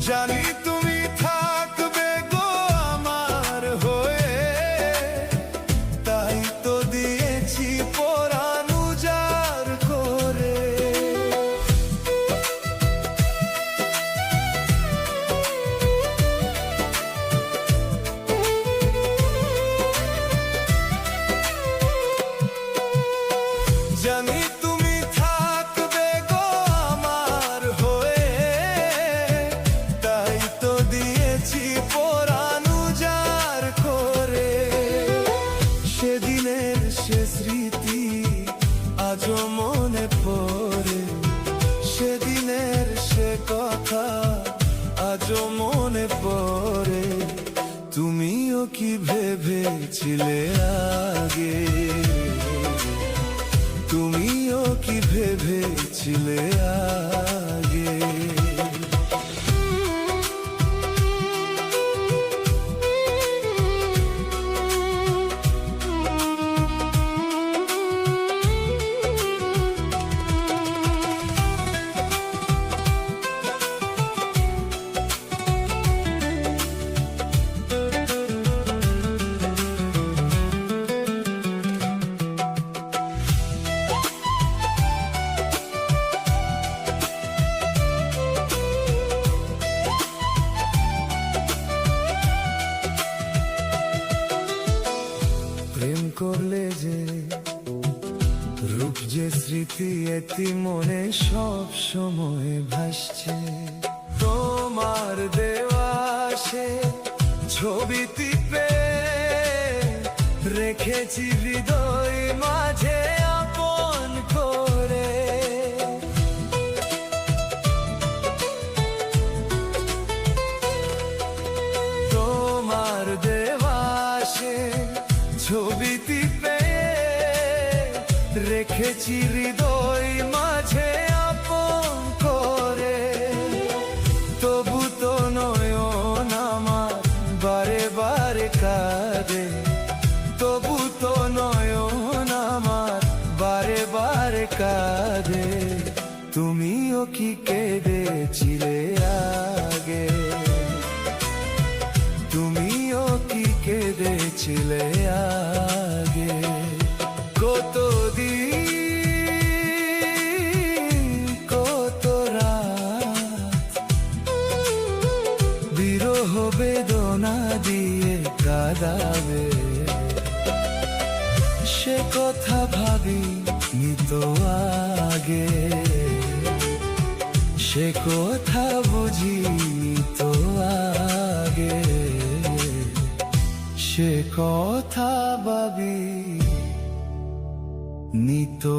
জানি তুমি থাকবে গো আমার হয়ে, তাই তো দিয়েছি পরাণ উজাড় করে। জানি তুমি থাকবে গো আমার হয়ে, তাই তো দিয়েছি পরাণ উজাড় করে। সেদিনের সে স্মৃতি আজও মনে পড়ে, সেদিনের সে কথা আজও মনে পড়ে। তুমিও কি ভেবেছিলে আগে, তুমিও কি ভেবেছিলে আগে। প্রেম করলে যে রূপ যে স্মৃতি এতি মনে সব সময় ভাসছে। তোমার দেওয়া সে ছবি টিপে রেখেছি হৃদয় মাঝে আপন করে। তোমার দেওয়া সে ছবি টিপে রেখেছি হৃদয় মাঝে আপন করে। তবু তো নয়ন আমার বারে বারে কাঁদে, তবু তো নয়ন আমার বারে বারে কাঁদে। তুমিও কি কেঁদেছিলে আগে, তুমিও কি কেঁদেছিলে আগে। কতদিন কত রাত বিরহ বেদনা দিয়ে কাঁদাবে, সে কথা ভাবিনি তো আগে, সে কথা বুঝিনি তো আগে, সে কথা ভাবিনি তো